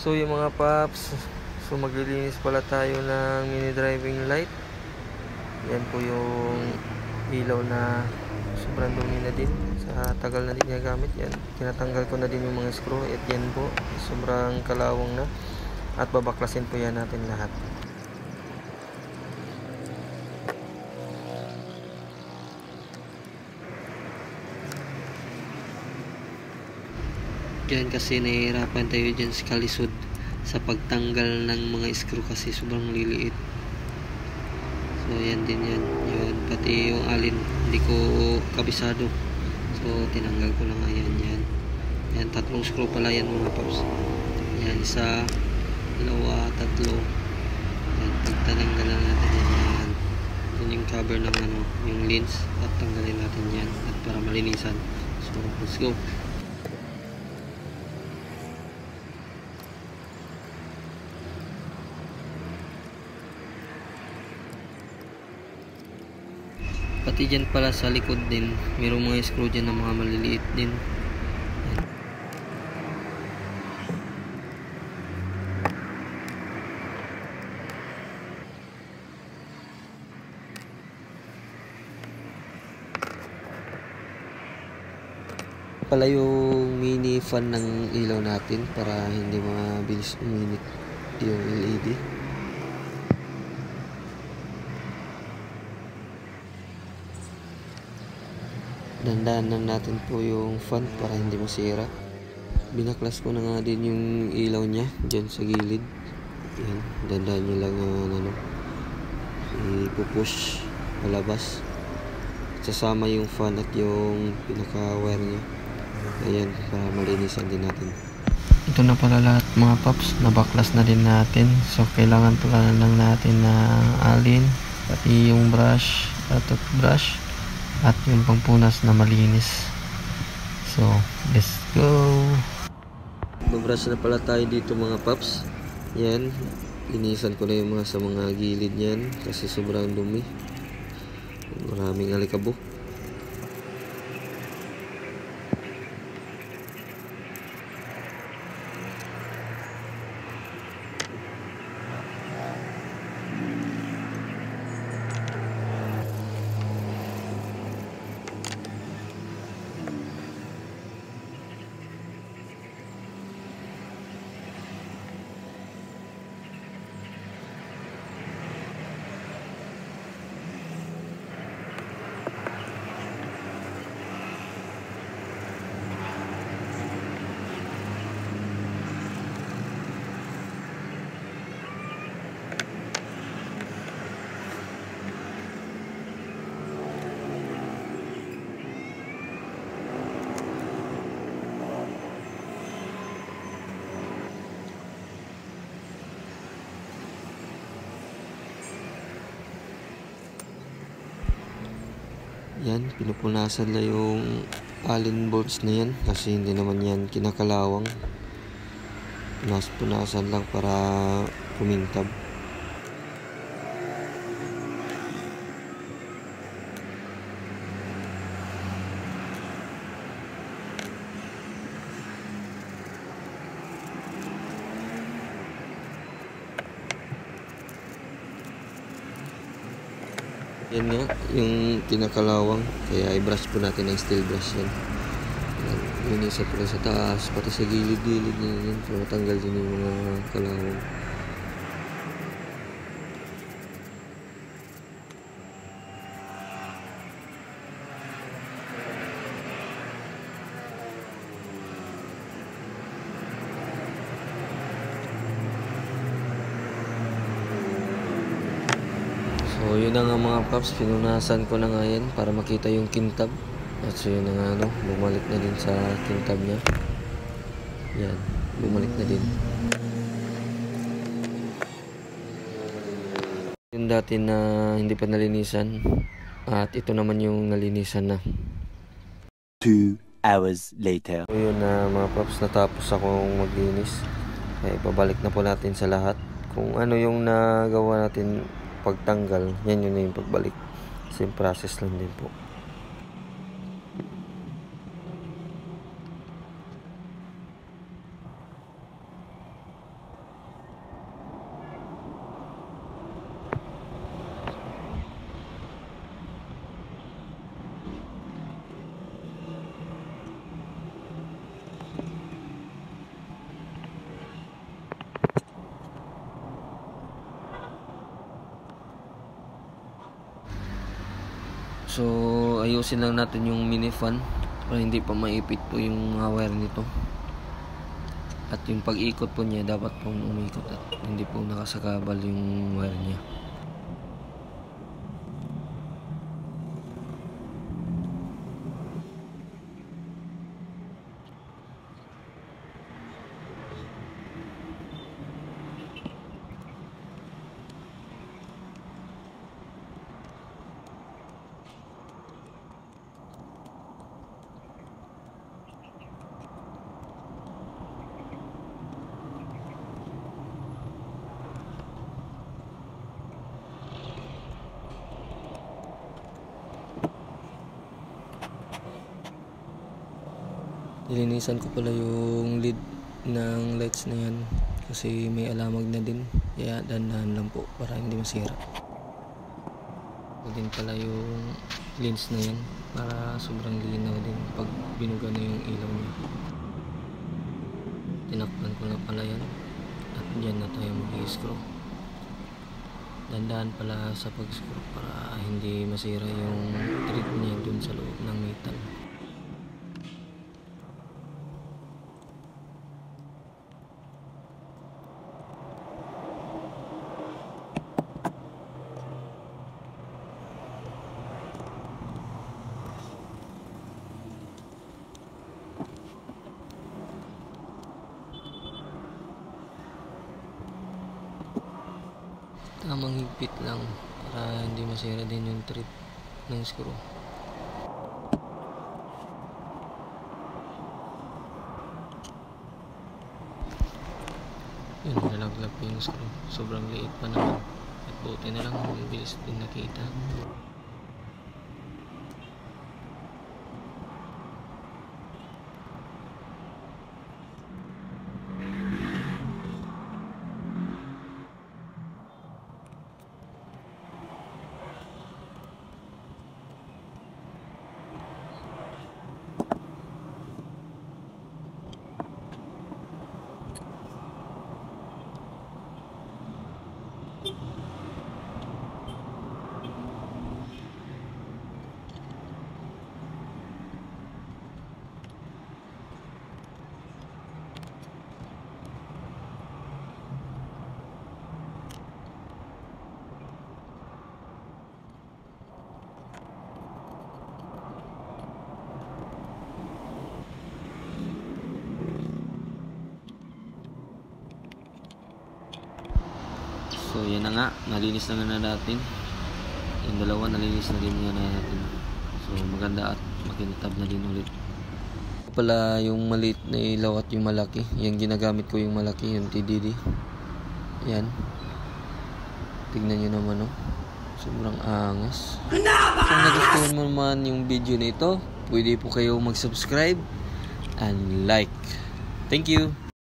So yung mga paps, so maglilinis pala tayo ng mini driving light. Yan po yung ilaw na sobrang dumi na din, sa tagal na din ginagamit. Yan, tinatanggal ko na din yung mga screw at yan po, sobrang kalawang na, at babaklasin po yan natin lahat. Diyan kasi nahihirapan tayo dyan sa kalisod sa pagtanggal ng mga screw kasi sobrang liliit. So yan din yan, yun, pati yung alin hindi ko kabisado, so tinanggal ko lang. Yan, yan, tatlong screw pala yan mga paps. Yan, isa, dalawa, tatlo. Yan, pagtatanggal lang natin yan. Yan yung cover ng yung lens, at tanggalin natin yan at para malinisan. So let's go. Pati dyan pala sa likod din, mayroong mga screw dyan na mga maliliit din. Yan. Pala yung mini fan ng ilaw natin para hindi mabilis uminit yung LED. Dandahan lang natin po yung fan para hindi masira. Binaklas ko na nga din yung ilaw nya dyan sa gilid. Yan, dandahan nyo lang ipupush palabas. Sasama yung fan at yung pinaka wire nya. Ayan, para malinisan din natin. Ito na pala lahat mga paps, nabaklas na din natin. So kailangan pala lang natin ng alin, pati yung brush at toothbrush, at yung pangpunas na malinis. So let's go. Magbrush na pala tayo dito mga paps. Yan, linisan ko na yung sa mga gilid niyan kasi sobrang dumi, maraming alikabok. Yan, pinupunasan na yung allen bolts na yan kasi hindi naman yan kinakalawang. Punasan lang para kumintab. Yan nga, yung kinakalawang, kaya i-brush po natin ng steel brush yan. Linisan po sa taas, pati sa gilid-gilid yan, para matanggal din yung mga kalawang. So yun na nga mga paps, pinunasan ko na nga yan para makita yung kintab. At so yun na nga bumalik na din sa kintab nya. Yan, bumalik na din. Yung dati na hindi pa nalinisan, at ito naman yung nalinisan na. 2 hours later. So yun na mga paps, natapos akong maglinis. Kaya ibabalik na po natin sa lahat. Kung ano yung nagawa natin pagtanggal, yan yun na yung pagbalik. Same process lang din po. So ayusin lang natin yung mini fan para hindi pa maipit po yung mga wire nito. At yung pag-ikot po niya dapat pong umikot at hindi po nakasagabal yung wire niya. Nilinisan ko pala yung lid ng lights na yan kasi may alamag na din, kaya dahan-dahan lang po para hindi masira. O din pala yung lens na yan para sobrang linaw din pag binuga na yung ilaw niya. Tinakpan ko na pala yan at dyan na tayo mag-i-screw. Dahan-dahan pala sa pag-screw para hindi masira yung thread niya dun sa loob ng metal. Tamang higpit lang para hindi masira din yung thread ng screw. Yun, nalaglag po yung screw. Sobrang liit pa naman. At buti na lang, mabilis din nakita. So yan na nga, nalinis na nga natin. Yung dalawa nalinis na din nga natin. So maganda at makintab na din ulit. Pala yung maliit na ilaw at yung malaki. Yung ginagamit ko yung malaki, yung TDD. Yan. Tignan nyo naman, oh. Sobrang angas. Kung nagustuhan mo naman yung video nito, pwede po kayo mag-subscribe and like. Thank you!